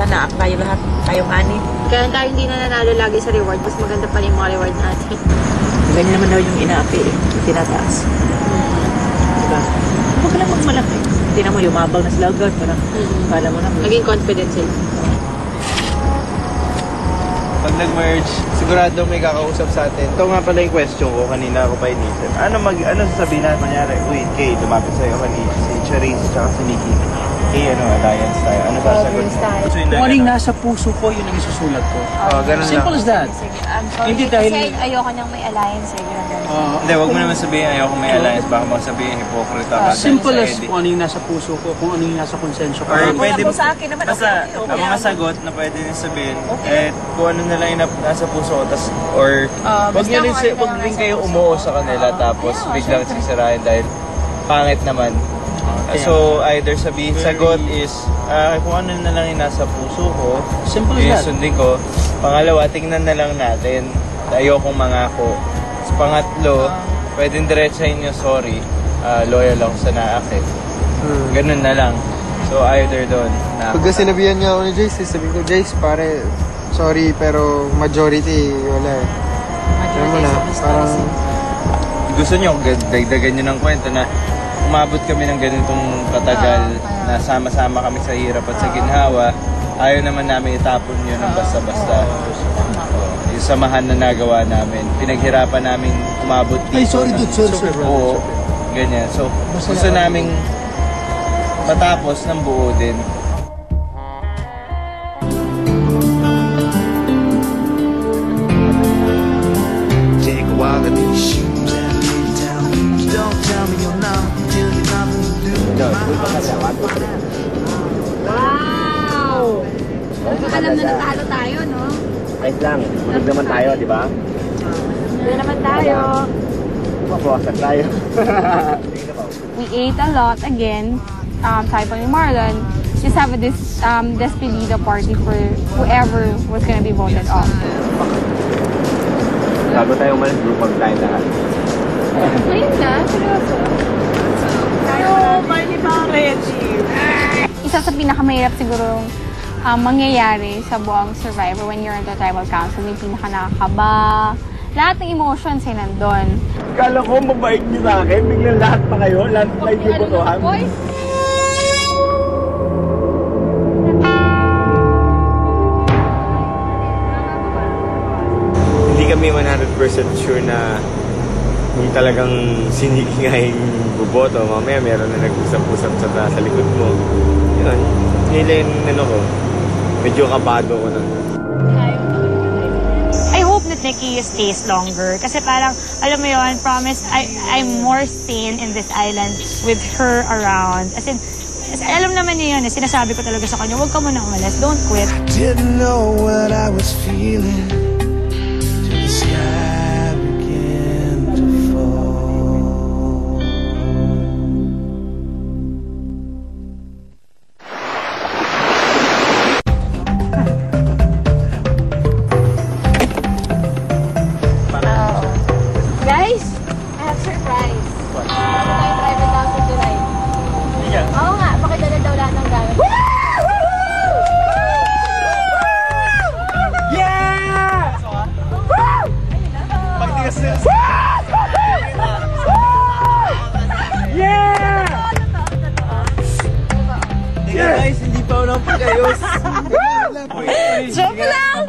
na-up tayo lahat. Tayong anim. Kaya tayo hindi na nanalo lagi sa reward. Mas maganda pa rin yung mga reward natin. Ganyan naman daw yung ina-api eh. Tinataas. Diba? Huwag ka lang magmalaki. Tingnan mo, yumabang na sila agad. Kala mo na. Naging confident sila. Pag nag-merge, sigurado may kakausap sa atin. Ito nga pala yung question ko, kanina ako pa inisip. Ano sasabihin natin? Manyari, uy, Kay, lumapit sa'yo kanina si Charisse, tsaka si Nikki. Kay, alliance tayo. Ano sasagot mo? Kung ano yung nasa puso ko, yun ang isusulat ko. Ganun lang. Simple as that. Hindi dahil... Kasi ayoko niyang may alliance eh. Hindi, wag mo naman sabihin ayoko may alliance. Baka magsabihin hypocrite ka. Simple as kung ano yung nasa puso ko, kung ano yung nasa konsensyo ko. Or pwede mo sa akin naman. basta ang mga sagot na pwede nyo sabihin, kung ano na lang yung nasa puso ko, or wag nyo rin kayo umuo sa kanila tapos biglang sisirahin dahil pangit naman. So either sagot is kung ano na lang yung nasa puso ko, simple as that. sundin ko. Pangalawa, tingnan na lang natin. Ayokong mangako. Pangatlo, pwedeng diretsahin nyo sorry, loyal ako sa naakit. Ganun na lang. So either doon. Pagka sinabihan niya ako ni Jace, sabihin ko, Jace, pare, sorry, pero majority, wala eh. Alam mo na, parang... Gusto nyo, dagdagan nyo ng kwento na umabot kami ng ganitong katagal na sama-sama kami sa hirap at sa ginhawa. Ayaw naman namin itapon nyo ng basta-basta. Yung samahan na nagawa namin. Pinaghirapan namin umabot dito. Ay, sorry, dude. Sorry. Oo, ganyan. So, gusto naming matapos ng buo din. Take a walk in these shoes and lay down. Don't tell me you're not till you're nothing to do. Wow! Alam na natalo tayo, no? Ayos lang, tulog naman tayo, di ba? Tulog naman tayo. Mabawasan tayo. We ate a lot again. Sabi pa ni Marlon, just have a despedida party for whoever was gonna be voted off. Bago tayo umalis, group mag-tayo lahat. Ayun na, seryoso. Isa sa pinakamahirap siguro mangyayari sa buong Survivor when you're in the tribal council, yung pinaka nakakaba, lahat ng emotions ay nandun. Kala ko mabait niyo sa akin, biglang lahat pa kayo, lahat pa kayo botohan. Hindi kami 100% sure na kung talagang sinigi nga yung buboto, mamaya meron na nag-usap-usap sa likod mo. Yun, nila yung ko, medyo kabado ko na. I hope that Nikki stays longer. Kasi parang, alam mo yun, promise, I'm more sane in this island with her around. As in, alam naman niya yun, sinasabi ko talaga sa kanya, huwag ka muna umalis, don't quit. I didn't know what I was feeling till the sky began to fall. Guys, I have surprise. Ano tayo private council tonight? Oo nga, pakidala daw lahat ng gamit. Guys, hindi pa unang pagayos. Joke lang!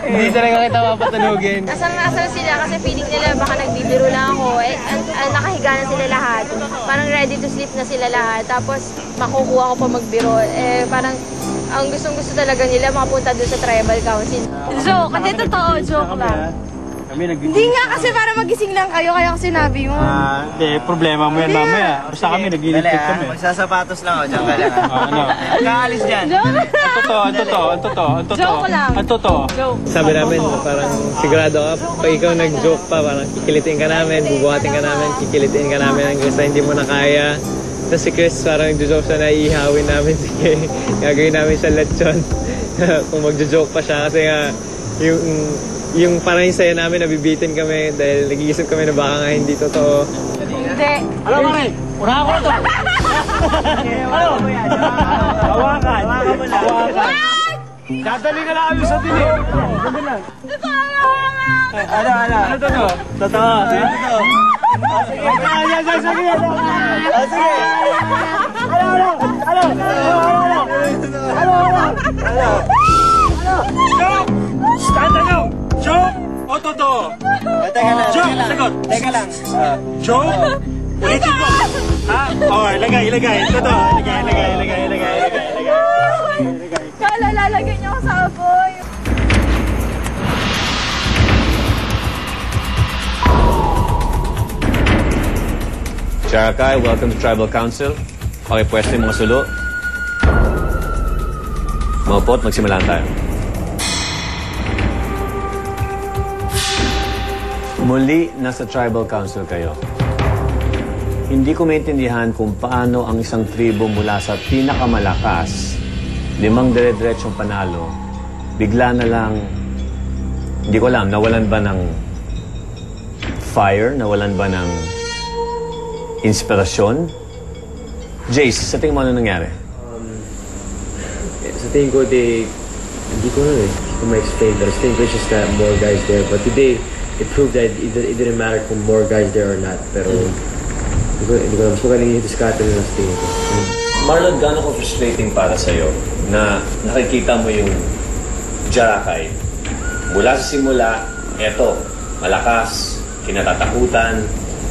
Hindi talaga kita mapatulugin. Asang-asang sila kasi feeling nila baka nagbibiro lang ako. Nakahiga na sila lahat. Parang ready to sleep na sila lahat. Tapos makukuha ko pa magbiro. Parang ang gustong-gusto talaga nila makapunta doon sa tribal council. Joke, kasi totoo, joke lang. Hindi nga kasi para magising lang kayo, kaya ako sinabi mo. Hindi, problema mo yan mamaya. Basta kami, nag-iinipit kami. Magsasapatos lang ako, dyan ka lang. Ano? Kaalis dyan. Ang totoo. Joke lang. Ang totoo. Sabi namin, parang sigurado ka, pag ikaw nag-joke pa, parang kikilitin ka namin, bubuhatin ka namin, kikilitin ka namin hanggang sa hindi mo na kaya. Tapos si Chris, parang nag-joke siya na iihawin namin. Sige, gagawin namin siya lechon. Kung mag-joke pa siya, kasi nga, yung parang yung saya namin, nabibitin kami dahil nag-iisip kami na baka nga hindi totoo. Hindi. Alam mo rin, unahan ko na ito. Ano? Hawakan. Dadali ka lang sa dilim. Ano to no? Totoo. Totoo. Sige. Stand now. Joke o totoo? Joke, sagot. Teka lang. Joke? Ulitin mo. Ha? Okay, ilagay. Totoo. Ilagay. Kala, lalagyan niyo ako sa apoy. Charakay, welcome to Tribal Council. Pakipwesto yung mga sulo. Maupo at magsimulan tayo. Muli, nasa Tribal Council kayo. Hindi ko maintindihan kung paano ang isang tribo mula sa pinakamalakas, 5 dire-diretsong panalo, bigla na lang, hindi ko alam, nawalan ba ng fire? Nawalan ba ng inspirasyon? Jace, sa tingin mo ano nangyari? Sa tingin ko, hindi ko ma-explain. But sa tingin ko, it's just that more guys there. But today, it proved that it didn't matter kung more guys there or not. Pero, hindi ko mas magaling yung diskarte nila sa tingin ko. Marlon, gano'n ko frustrating para sa'yo na nakikita mo yung Jarakay. Mula sa simula, eto, malakas, kinatatakutan,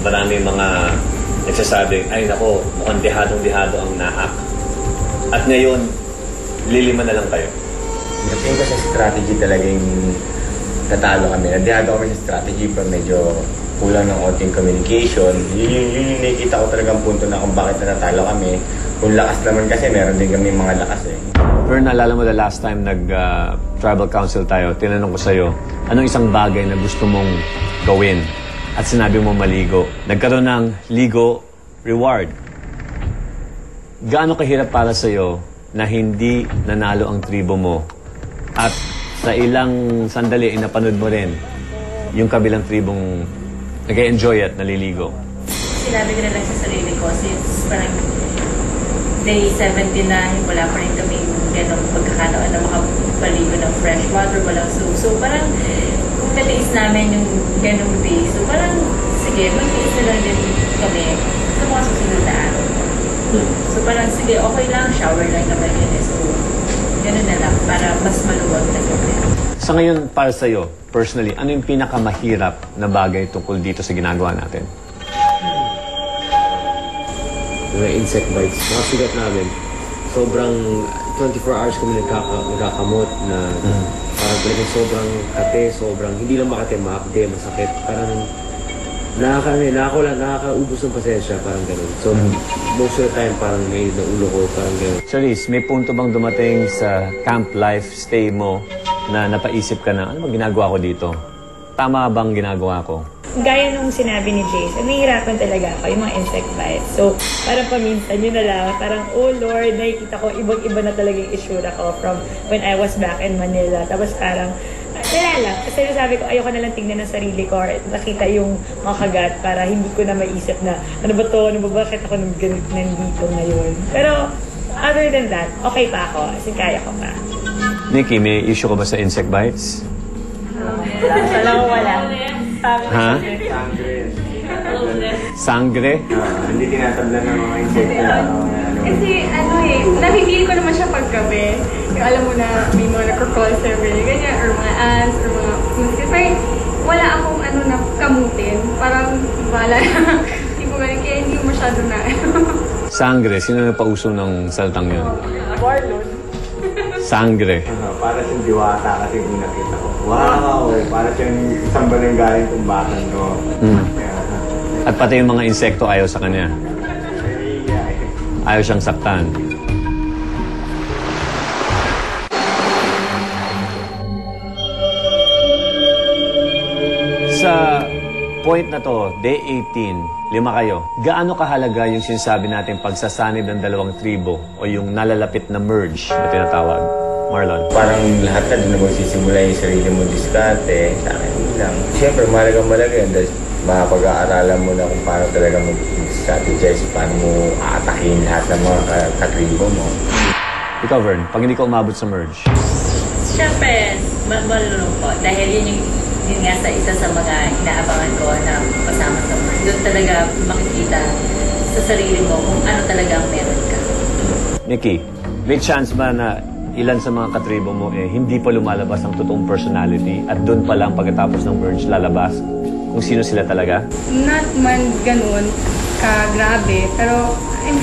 maraming mga nagsasabing, ay nako, mukhang dehadong-dehado ang naak. At ngayon, lilima na lang kayo. Tingin ko sa strategy talagang natalo kami. Nadehado kami sa strategy pero medyo kulang ng konting communication. Yun yung nakikita ko talagang punto na kung bakit natalo kami. Kung lakas naman kasi, meron din kami mga lakas eh. Pero naalala mo the last time nag-tribal council tayo, tinanong ko sa'yo, anong isang bagay na gusto mong gawin? At sinabi mo maligo. Nagkaroon ng ligo reward. Gaano kahirap para sa'yo na hindi nanalo ang tribo mo? At sa ilang sandali, inapanood mo rin yung kabilang tribong nag-enjoy at naliligo. Sinabi ko na lang sa sarili ko, since parang day 70 na, wala pa rin kami ganong pagkakataon na makapaligo ng fresh water, walang soup. So parang kung natiis namin yung ganong day, so parang sige, mag-tiis na lang din kami sa mga susunod na araw. So parang sige, okay lang, shower lang naman yun eh. So gano'n na lang, para mas maluwag na kami. Sa ngayon, para sa'yo, personally, ano yung pinakamahirap na bagay tungkol dito sa ginagawa natin? Mga insect bites. Mga sugat namin. Sobrang 24 hours kami nagkakamot na parang talagang sobrang kate, sobrang hindi lang makate, mahapde, masakit. Parang nakakaubos ng pasensya, parang gano'n. So, most of the time, parang may naulo ko, parang gano'n. Charisse, may punto bang dumating sa camp life stay mo na napaisip ka na, ano bang ginagawa ko dito? Tama bang ginagawa ko? Gaya nung sinabi ni Jace, nahihirapan talaga ako yung mga insect bites. So, parang paminsan yun na lang, parang, oh Lord, nakikita ko ibang-iba na talaga yung issue ko from when I was back in Manila. Tapos parang, wala lang. Kasi sabi ko, ayoko na lang tingnan ng sarili ko or nakita yung mga kagat para hindi ko na maisip na, ano ba to, ano ba, bakit ako nandito ngayon. Pero, other than that, okay pa ako. Kasi kaya ko pa. Nikki, may issue ka ba sa insect bites? Wala. Ha? Sangre? Hindi tinatablan ng mga insect na Kasi nahihil ko naman siya paggabi. Yung alam mo na may mga nagko-call server, ganyan, or mga ants, or mga mosquitoes. Parang wala akong na kamutin. Parang wala na. Hindi ko ganyan, kaya hindi masyado na. Sangre. Sino napauso ng salitang yun? Marlon. Sangre. Para siyang diwata kasi kung nakita ko. Wow! Para siyang isang barangay tumbatan ko. At pati yung mga insekto ayaw sa kanya. Ayaw siyang saktan. Sa point na to, day 18, 5 kayo. Gaano kahalaga yung sinasabi natin pagsasanib ng dalawang tribo o yung nalalapit na merge na tinatawag? Marlon? Parang lahat na doon na magsisimula yung sarili mo diskarte. Sa akin lang. Siyempre, malaga yun dahil mapag-aaralan mo na kung paano talaga mag-strategize, paano mo aatakin lahat ng mga katribo mo. Ikaw, Vern, pag hindi ka umabot sa merge, Siyempre, malulungkot. Dahil yun nga isa sa mga inaabangan ko na kasama sa merge. Doon talaga makikita sa sarili mo kung ano talaga ang meron ka. Nikki, may chance ba na ilan sa mga katribo mo hindi pa lumalabas ang totoong personality at doon pa lang pagkatapos ng merge lalabas kung sino sila talaga? Not man ganun ka-grabe, pero I'm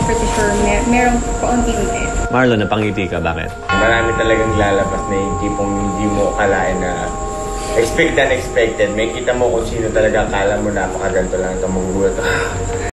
pretty sure merong paunti-unti. Marlon, napangiti ka, bakit? Marami talagang lalabas na yung tipong hindi mo akalain na expected. May kita mo kung sino talaga akala mo napakaganto lang ito, magugulat.